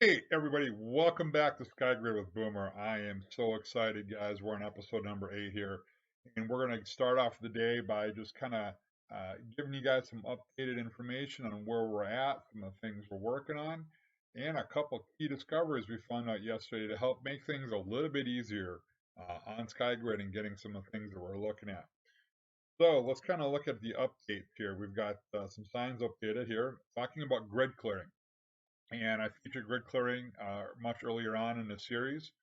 Hey everybody, welcome back to Skygrid with Boomer. I am so excited, guys. We're on episode number 8 here, and we're going to start off the day by just kind of giving you guys some updated information on where we're at, some of the things we're working on, and a couple of key discoveries we found out yesterday to help make things a little bit easier on Skygrid and getting some of the things that we're looking at. So let's kind of look at the updates here. We've got some signs updated here, talking about grid clearing. And I featured grid clearing much earlier on in the series,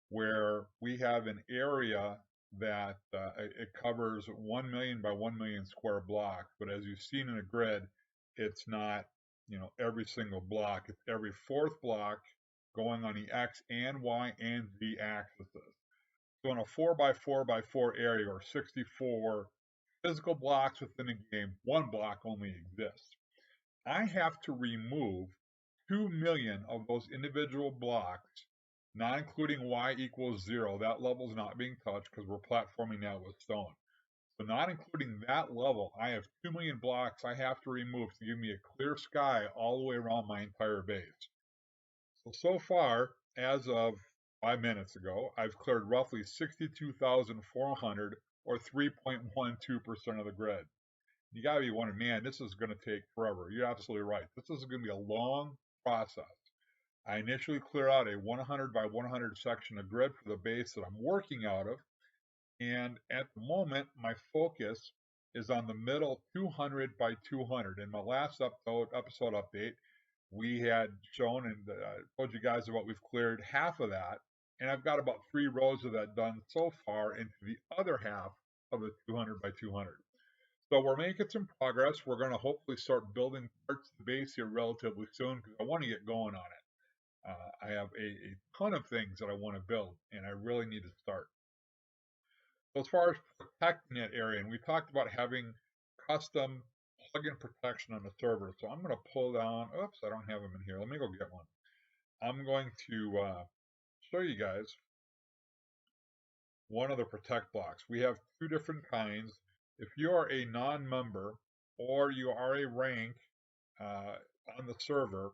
where we have an area that it covers 1 million by 1 million square blocks. But as you've seen in a grid, it's not every single block. It's every fourth block going on the X and Y and Z axes. So in a 4 by 4 by 4 area, or 64 physical blocks within a game, one block only exists. I have to remove 2 million of those individual blocks, not including y equals 0. That level is not being touched because we're platforming now with stone. So not including that level, I have 2 million blocks I have to remove to give me a clear sky all the way around my entire base. So far, as of 5 minutes ago, I've cleared roughly 62,400 or 3.12% of the grid. You gotta be wondering, man, this is gonna take forever. You're absolutely right. This is gonna be a long process. I initially clear out a 100 by 100 section of grid for the base that I'm working out of. And at the moment, my focus is on the middle 200 by 200. In my last episode update, we had shown and told you guys about we've cleared half of that. And I've got about 3 rows of that done so far into the other half of the 200 by 200. So we're making some progress. We're going to hopefully start building parts of the base here relatively soon because I want to get going on it. I have a ton of things that I want to build, and I really need to start. So as far as protecting that area, and we talked about having custom plugin protection on the server. So I'm going to pull down. Oops, I don't have them in here. Let me go get one. I'm going to show you guys one of the protect blocks. We have 2 different kinds. If you are a non-member or you are a rank on the server,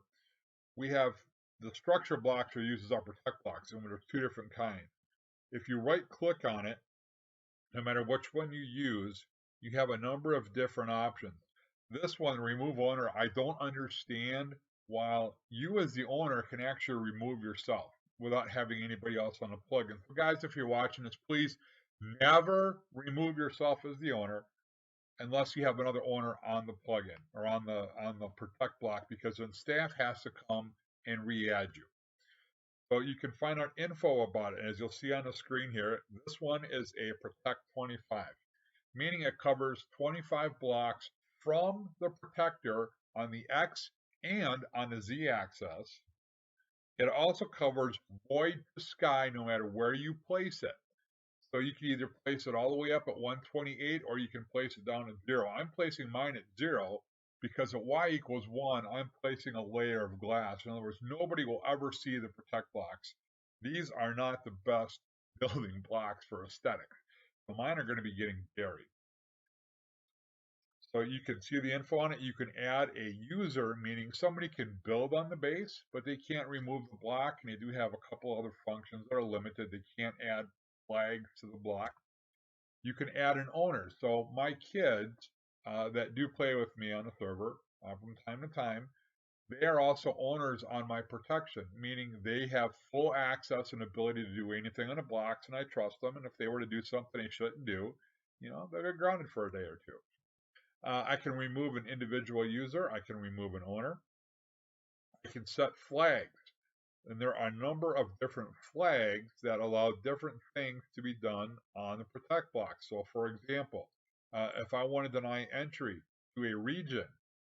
we have the structure blocks are used as our protect blocks, and there's 2 different kinds. If you right click on it, no matter which one you use, you have a number of different options. This one, remove owner, I don't understand while you as the owner can actually remove yourself without having anybody else on the plugin. So guys, if you're watching this, please never remove yourself as the owner unless you have another owner on the plugin or on the protect block, because then staff has to come and re-add you. So you can find out info about it. As you'll see on the screen here, this one is a Protect 25, meaning it covers 25 blocks from the protector on the X and on the Z axis. It also covers void to sky no matter where you place it. So you can either place it all the way up at 128 or you can place it down at 0. I'm placing mine at 0 because at y equals 1, I'm placing a layer of glass. In other words, nobody will ever see the protect blocks. These are not the best building blocks for aesthetics. So mine are going to be getting buried. So you can see the info on it. You can add a user, meaning somebody can build on the base, but they can't remove the block. And they do have a couple other functions that are limited. They can't add flags to the block. You can add an owner. So my kids that do play with me on the server from time to time, they are also owners on my protection, meaning they have full access and ability to do anything on the blocks, and I trust them. And if they were to do something they shouldn't do, they'll get grounded for a day or two. I can remove an individual user. I can remove an owner. I can set flags. And there are a number of different flags that allow different things to be done on the protect block. So for example, if I want to deny entry to a region,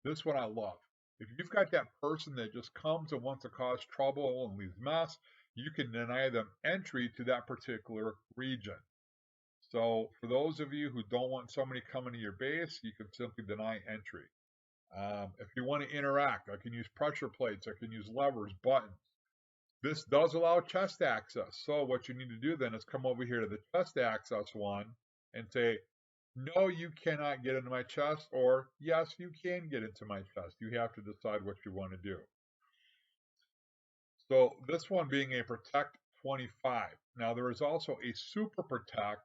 this one I love. If you've got that person that just comes and wants to cause trouble and leaves mess, you can deny them entry to that particular region. So for those of you who don't want somebody coming to your base, you can simply deny entry. If you want to interact, I can use pressure plates, I can use levers, buttons. This does allow chest access. So what you need to do then is come over here to the chest access one and say, no, you cannot get into my chest, or yes, you can get into my chest. You have to decide what you want to do. So this one being a Protect 25. Now there is also a Super Protect,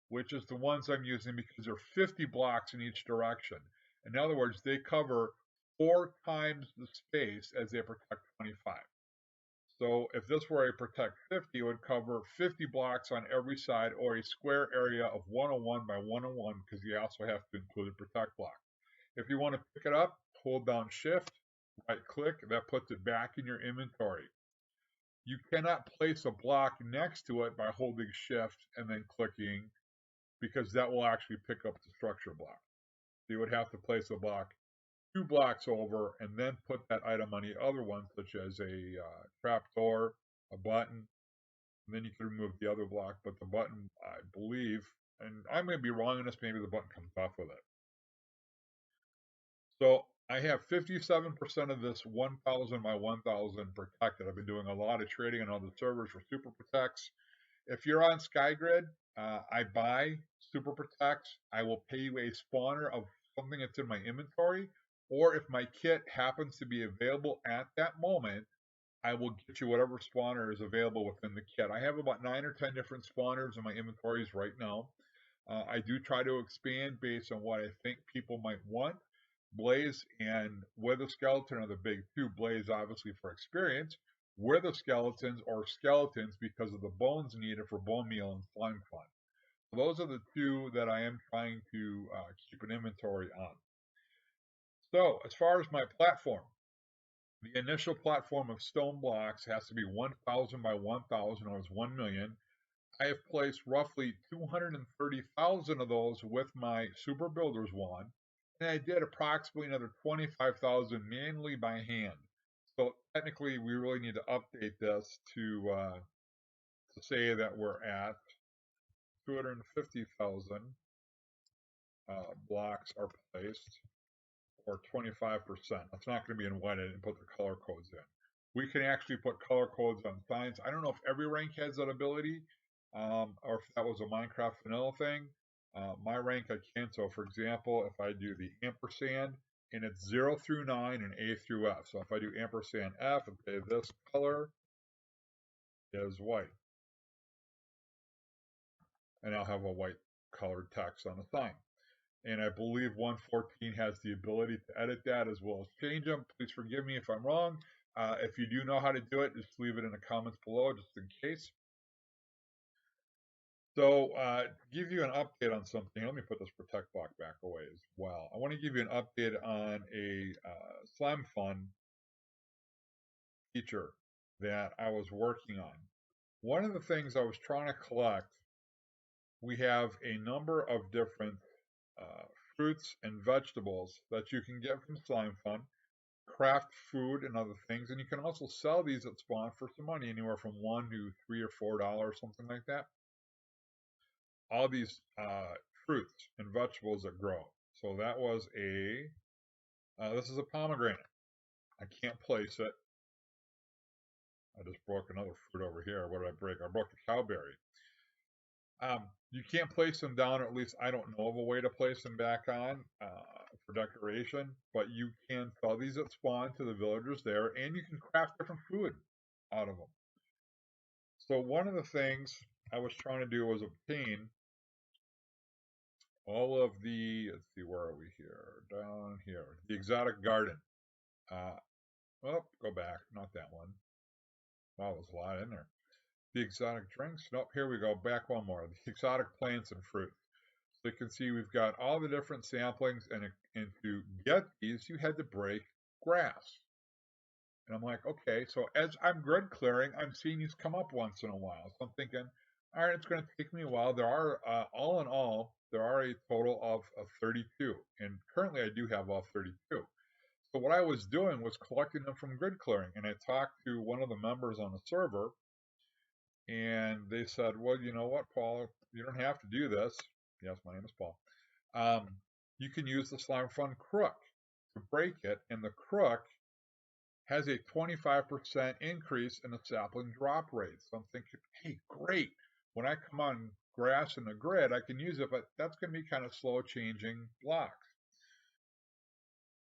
which is the ones I'm using because they're 50 blocks in each direction. In other words, they cover 4 times the space as a Protect 25. So if this were a Protect 50, it would cover 50 blocks on every side or a square area of 101 by 101 because you also have to include a Protect block. If you want to pick it up, hold down Shift, right click, that puts it back in your inventory. You cannot place a block next to it by holding Shift and then clicking because that will actually pick up the structure block. So you would have to place a block 2 blocks over and then put that item on the other one, such as a trap door, a button, and then you can remove the other block. But the button, I believe, and I may be wrong on this, maybe the button comes off with it. So I have 57% of this 1000 by 1000 protected. I've been doing a lot of trading on other servers for super protects. If you're on Skygrid, I buy super protects. I will pay you a spawner of something that's in my inventory, or if my kit happens to be available at that moment, I will get you whatever spawner is available within the kit. I have about 9 or 10 different spawners in my inventories right now. I do try to expand based on what I think people might want. Blaze and Wither Skeleton are the big two. Blaze, obviously, for experience. Wither Skeletons or skeletons because of the bones needed for bone meal and slime fun. So those are the two that I am trying to keep an inventory on. So, as far as my platform, the initial platform of stone blocks has to be 1,000 by 1,000, or it's 1 million. I have placed roughly 230,000 of those with my Super Builder's wand, and I did approximately another 25,000 manually by hand. So technically, we really need to update this to say that we're at 250,000 blocks are placed, or 25%. That's not going to be in white. I didn't put the color codes in. We can actually put color codes on signs. I don't know if every rank has that ability, or if that was a Minecraft vanilla thing. My rank I can. So, for example, if I do the ampersand, and it's 0 through 9 and A through F. So if I do ampersand F, okay, this color is white, and I'll have a white colored text on the sign. And I believe 114 has the ability to edit that as well as change them. Please forgive me if I'm wrong. If you do know how to do it, just leave it in the comments below, just in case. So, to give you an update on something, let me put this protect block back away as well. I want to give you an update on a Slimefun feature that I was working on. One of the things I was trying to collect, we have a number of different fruits and vegetables that you can get from Slimefun, craft food and other things, and you can also sell these at spawn for some money, anywhere from $1 to $3 or $4, something like that. All these fruits and vegetables that grow. So that was this is a pomegranate. I can't place it. I just broke another fruit over here. What did I break? I broke a cowberry. You can't place them down, or at least I don't know of a way to place them back on for decoration, but you can sell these at spawn to the villagers there, and you can craft different food out of them. So one of the things I was trying to do was obtain all of the, let's see, where are we here? Down here, the exotic garden. Well, go back, not that one. Wow, there's a lot in there. The exotic drinks. Nope, here we go. Back one more. The exotic plants and fruit. So you can see we've got all the different samplings, and to get these, you had to break grass. And I'm like, okay, so as I'm grid clearing, I'm seeing these come up once in a while. So I'm thinking, all right, it's going to take me a while. There are, all in all, there are a total of 32. And currently I do have all 32. So what I was doing was collecting them from grid clearing. And I talked to one of the members on the server, and they said, well, you know what, Paul, you don't have to do this. Yes, my name is Paul. You can use the Slimefun crook to break it, and the crook has a 25% increase in the sapling drop rate. So I'm thinking, hey, great. When I come on grass in the grid, I can use it, but that's going to be kind of slow changing blocks.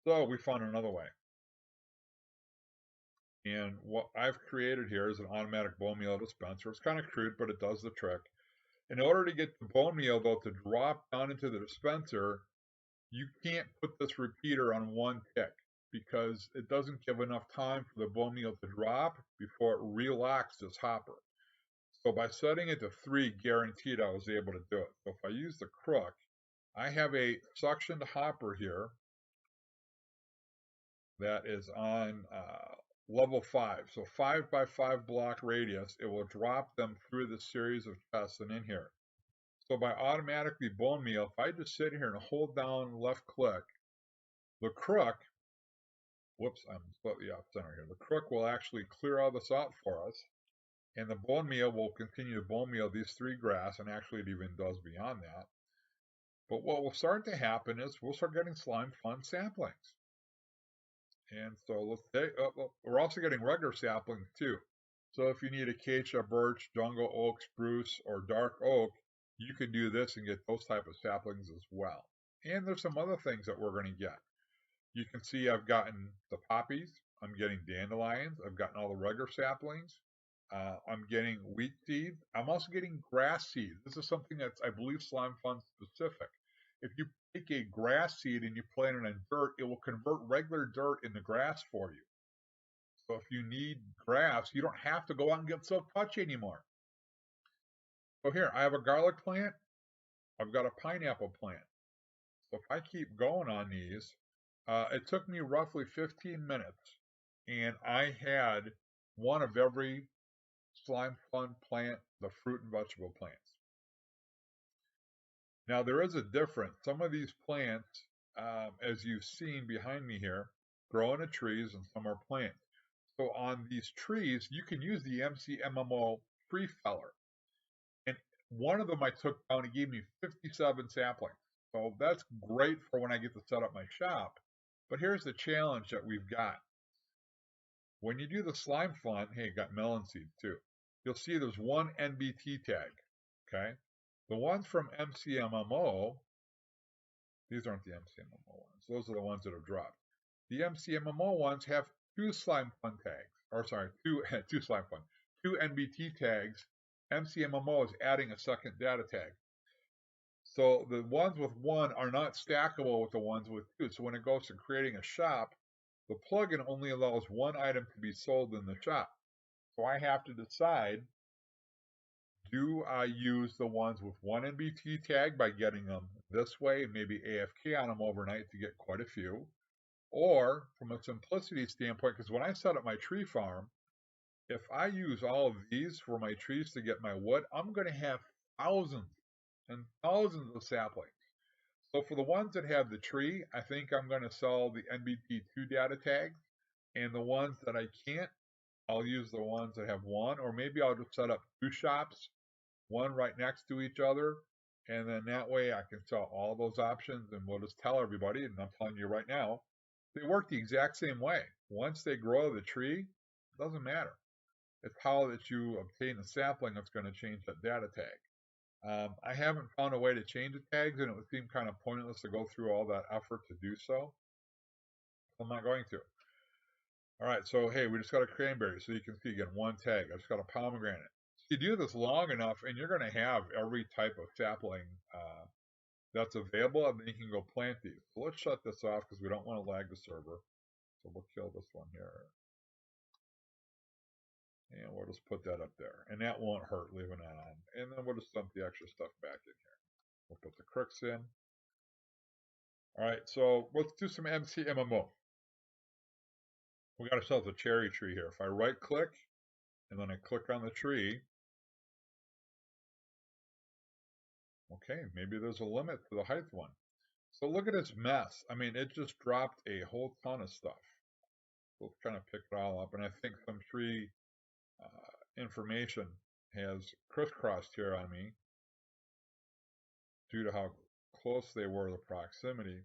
So we found another way. And what I've created here is an automatic bone meal dispenser. It's kind of crude, but it does the trick. In order to get the bone meal, though, to drop down into the dispenser, you can't put this repeater on one tick because it doesn't give enough time for the bone meal to drop before it relocks this hopper. So by setting it to 3, guaranteed I was able to do it. So if I use the crook, I have a suctioned hopper here that is on level 5. So 5 by 5 block radius, it will drop them through the series of chests and in here. So by automatically bone meal, if I just sit here and hold down left click, the crook, whoops, I'm slightly off center here. The crook will actually clear all this out for us, and the bone meal will continue to bone meal these 3 grass, and actually it even does beyond that. But what will start to happen is we'll start getting Slimefun saplings. And so let's say, we're also getting regular saplings too. So if you need acacia, birch, jungle oak, spruce, or dark oak, you can do this and get those type of saplings as well. And there's some other things that we're going to get. You can see I've gotten the poppies, I'm getting dandelions, I've gotten all the regular saplings, I'm getting wheat seeds, I'm also getting grass seeds. This is something that's, I believe, Slimefun specific. If you take a grass seed and you plant it in dirt, it will convert regular dirt into grass for you. So if you need grass, you don't have to go out and get so touchy anymore. So here, I have a garlic plant, I've got a pineapple plant. So if I keep going on these, it took me roughly 15 minutes, and I had one of every Slimefun plant, the fruit and vegetable plants. Now there is a difference. Some of these plants, as you've seen behind me here, grow into trees and some are plants. So on these trees, you can use the McMMo tree feller. And one of them I took down, it gave me 57 saplings. So that's great for when I get to set up my shop. But here's the challenge that we've got. When you do the Slimefun, hey, got melon seeds too. You'll see there's one NBT tag, okay? The ones from McMMo, these aren't the McMMo ones. Those are the ones that have dropped. The McMMo ones have 2 Slimefun tags, or sorry, two Slimefun, 2 NBT tags. McMMo is adding a second data tag. So the ones with 1 are not stackable with the ones with 2. So when it goes to creating a shop, the plugin only allows 1 item to be sold in the shop. So I have to decide, do I use the ones with 1 NBT tag by getting them this way, maybe AFK on them overnight to get quite a few, or from a simplicity standpoint, because when I set up my tree farm, if I use all of these for my trees to get my wood, I'm going to have thousands and thousands of saplings. So for the ones that have the tree, I think I'm going to sell the NBT2 data tags, and the ones that I can't, I'll use the ones that have 1, or maybe I'll just set up 2 shops, one right next to each other, and then that way I can sell all those options, and we'll just tell everybody, and I'm telling you right now, they work the exact same way. Once they grow the tree, it doesn't matter. It's how that you obtain the sapling that's going to change that data tag. I haven't found a way to change the tags, and it would seem kind of pointless to go through all that effort to do so. I'm not going to. All right, so hey, we just got a cranberry, so you can see again 1 tag. I just got a pomegranate. So you do this long enough, and you're going to have every type of sapling that's available, and then you can go plant these. So let's shut this off because we don't want to lag the server. So we'll kill this one here. And we'll just put that up there. And that won't hurt leaving that on. And then we'll just dump the extra stuff back in here. We'll put the crooks in. All right, so let's do some McMMo. We got ourselves a cherry tree here. If I right click and then I click on the tree, okay, maybe there's a limit to the height one. So look at this mess. I mean, it just dropped a whole ton of stuff. We'll kind of pick it all up. And I think some tree information has crisscrossed here on me due to how close they were, the proximity.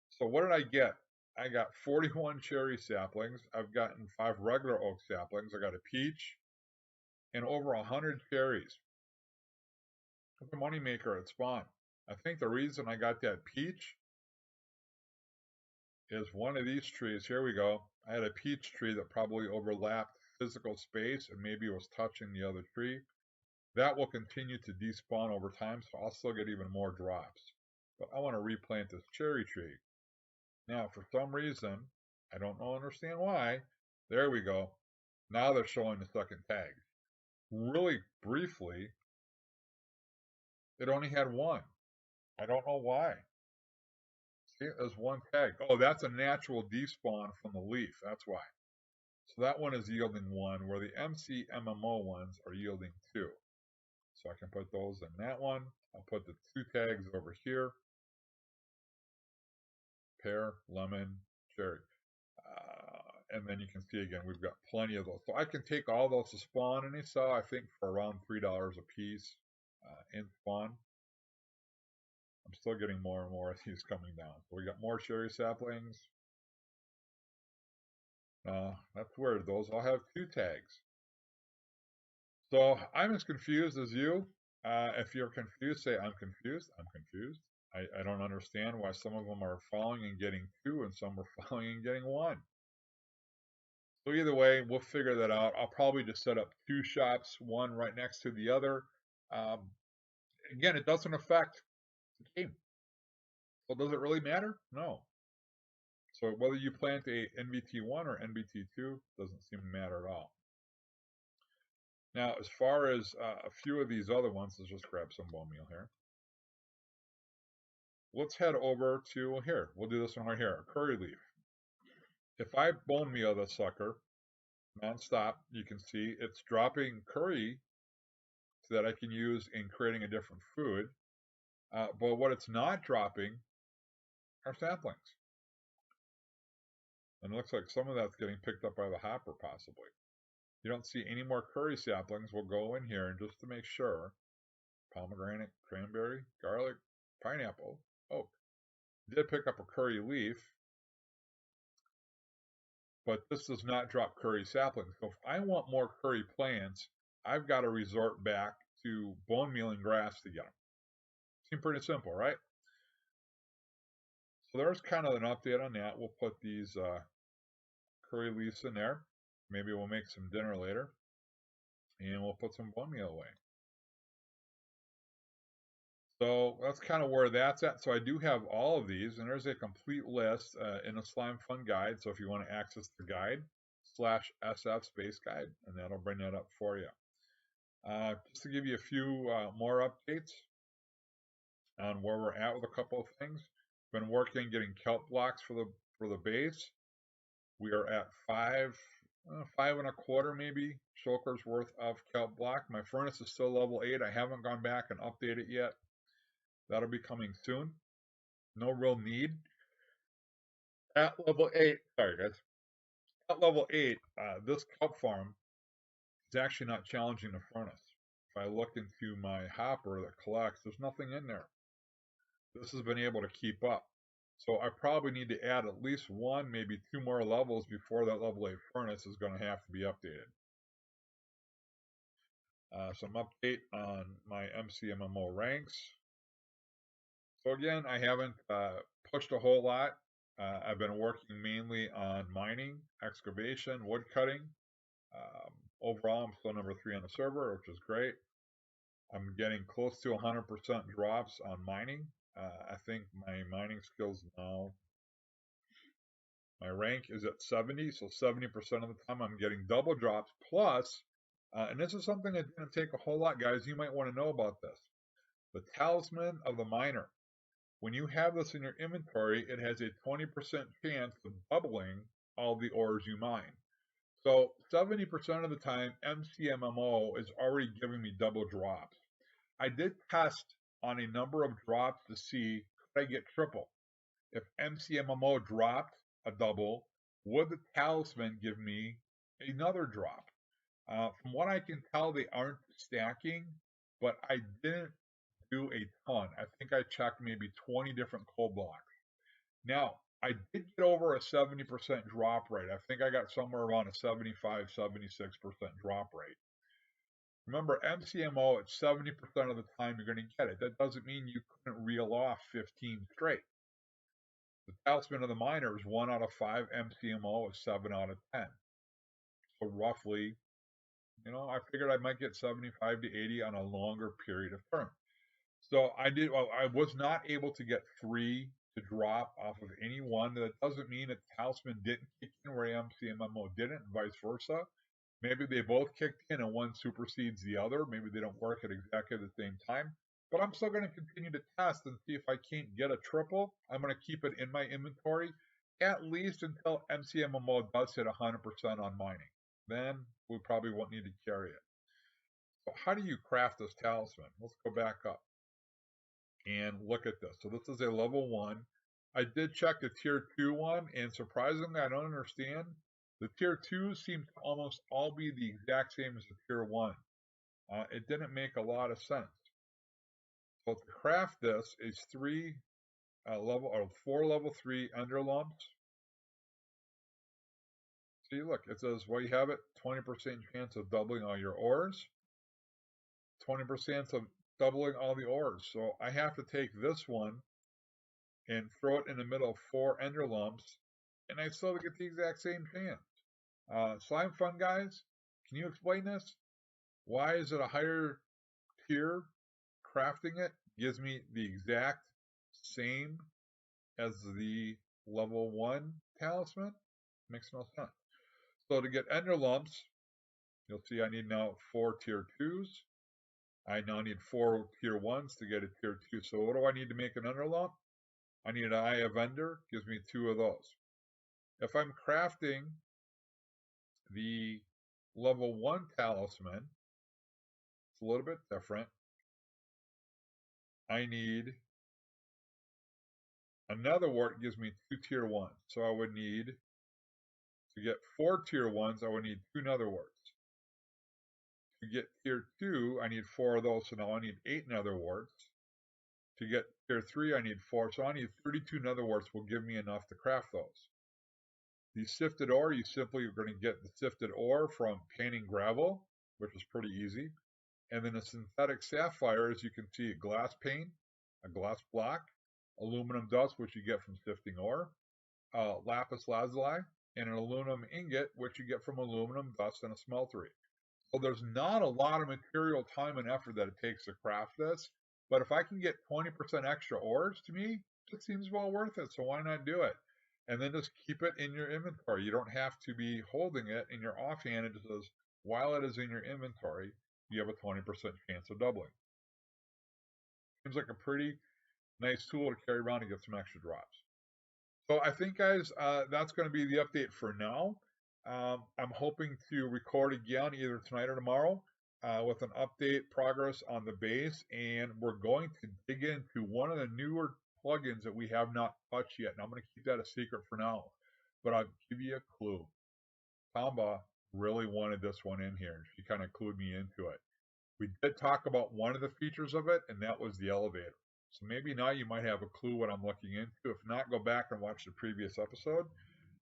So what did I get? I got 41 cherry saplings. I've gotten 5 regular oak saplings. I got a peach and over 100 cherries. It's a moneymaker at spawn. I think the reason I got that peach is one of these trees. Here we go. I had a peach tree that probably overlapped physical space and maybe was touching the other tree. That will continue to despawn over time, so I'll still get even more drops. But I want to replant this cherry tree. Now, for some reason, I don't know, understand why. There we go. Now they're showing the second tag. Really briefly, it only had one. I don't know why. See, there's one tag. Oh, that's a natural despawn from the leaf. That's why. So that one is yielding one, where the McMMo ones are yielding two. So I can put those in that one. I'll put the two tags over here. Pear, lemon, cherry. And then you can see again, we've got plenty of those. So I can take all those to spawn, and they sell, I think, for around $3 a piece in spawn. I'm still getting more and more of these coming down. So we got more cherry saplings. That's weird. Those all have two tags. So I'm as confused as you. If you're confused, say I'm confused. I'm confused. I don't understand why some of them are falling and getting two and some are falling and getting one. So either way, we'll figure that out. I'll probably just set up two shops, one right next to the other. Again, it doesn't affect the game. So does it really matter? No. So whether you plant a NBT1 or NBT2 doesn't seem to matter at all. Now, as far as a few of these other ones, let's just grab some bone meal here. Let's head over to here. We'll do this one right here, a curry leaf. If I bone meal this sucker nonstop, you can see it's dropping curry so that I can use in creating a different food. But what it's not dropping are saplings. And it looks like some of that's getting picked up by the hopper possibly. You don't see any more curry saplings. We'll go in here and just to make sure. Pomegranate, cranberry, garlic, pineapple, oak. Did pick up a curry leaf, but this does not drop curry saplings. So if I want more curry plants, I've got to resort back to bone mealing grass to get them. Seems pretty simple, right? So there's kind of an update on that. We'll put these curry leaves in there. Maybe we'll make some dinner later. And we'll put some bone meal away. So that's kind of where that's at. So I do have all of these, and there's a complete list in the Slimefun guide. So if you want to access the guide, /SF space guide, and that'll bring that up for you. Just to give you a few more updates on where we're at with a couple of things. Been working getting kelp blocks for the base. We are at 5.25 maybe shulkers worth of kelp block. My furnace is still level 8. I haven't gone back and updated it yet. That'll be coming soon. No real need. At level 8, sorry guys. At level 8, this kelp farm is actually not challenging the furnace. If I look into my hopper that collects, there's nothing in there. This has been able to keep up. So I probably need to add at least one, maybe two more levels before that level 8 furnace is going to have to be updated. Some update on my McMMo ranks. So again, I haven't pushed a whole lot. I've been working mainly on mining, excavation, wood cutting. Overall, I'm still number 3 on the server, which is great. I'm getting close to 100% drops on mining. I think my mining skills now, my rank is at 70, so 70% of the time I'm getting double drops plus, and this is something that's going to take a whole lot, guys. You might want to know about this. The Talisman of the Miner. When you have this in your inventory, it has a 20% chance of doubling all the ores you mine. So 70% of the time, McMMo is already giving me double drops. I did test on a number of drops to see could I get triple. If McMMo dropped a double, would the Talisman give me another drop? From what I can tell, they aren't stacking, but I didn't do a ton. I think I checked maybe 20 different coal blocks. Now, I did get over a 70% drop rate. I think I got somewhere around a 75, 76% drop rate. Remember, McMMo at 70% of the time you're going to get it. That doesn't mean you couldn't reel off 15 straight. The Talisman of the Miner is 1 out of 5. MCMO is 7 out of 10. So roughly, I figured I might get 75 to 80 on a longer period of term. So I was not able to get 3 to drop off of any one. That doesn't mean that Talisman didn't kick in where MCMMO didn't, and vice versa. Maybe they both kicked in and one supersedes the other. Maybe they don't work at exactly the same time. But I'm still going to continue to test and see if I can't get a triple. I'm going to keep it in my inventory at least until MCMMO does hit 100% on mining. Then we probably won't need to carry it. So how do you craft this Talisman? Let's go back up and look at this. So this is a level 1. I did check the tier 2 one, and surprisingly, I don't understand. The tier 2 seem to almost all be the exact same as the tier 1. It didn't make a lot of sense. So to craft this is 4 level 3 underlumps. See, look, it says, well, you have it, 20% chance of doubling all your ores, 20% of doubling all the ores. So I have to take this one and throw it in the middle of 4 underlumps, and I still get the exact same chance. Slimefun guys, can you explain this? Why is it a higher tier? Crafting it gives me the exact same as the level 1 talisman? Makes no sense. So to get ender lumps, you'll see I need now 4 tier 2s. I now need 4 tier 1s to get a tier 2. So what do I need to make an ender lump? I need an Eye of Ender, gives me 2 of those. If I'm crafting the level 1 talisman, it's a little bit different. I need another wart, gives me 2 tier 1s. So I would need, to get 4 tier 1s, I would need 2 nether warts. To get tier 2, I need 4 of those, so now I need 8 nether warts. To get tier 3, I need 4, so I need 32 nether warts will give me enough to craft those. The sifted ore, you simply are going to get the sifted ore from painting gravel, which is pretty easy. And then a synthetic sapphire, as you can see, a glass pane, a glass block, aluminum dust, which you get from sifting ore, lapis lazuli, and an aluminum ingot, which you get from aluminum dust and a smeltery. So there's not a lot of material, time, and effort that it takes to craft this. But if I can get 20% extra ores, to me, it seems well worth it. So why not do it? And then just keep it in your inventory. You don't have to be holding it in your offhand. It just says, while it is in your inventory, you have a 20% chance of doubling. Seems like a pretty nice tool to carry around to get some extra drops. So I think, guys, that's going to be the update for now. I'm hoping to record again either tonight or tomorrow with an update progress on the base, and we're going to dig into one of the newer plugins that we have not touched yet. And I'm going to keep that a secret for now, but I'll give you a clue. Tamba really wanted this one in here. She kind of clued me into it. We did talk about one of the features of it, and that was the elevator. So maybe now you might have a clue what I'm looking into. If not, go back and watch the previous episode.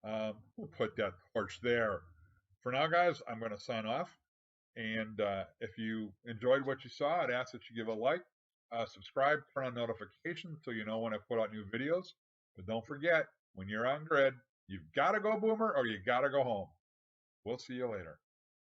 We'll put that torch there. For now, guys, I'm going to sign off. And if you enjoyed what you saw, I'd ask that you give a like, subscribe, turn on notifications so you know when I put out new videos. But don't forget, when you're on grid, you've got to go Boomer or you got to go home. We'll see you later.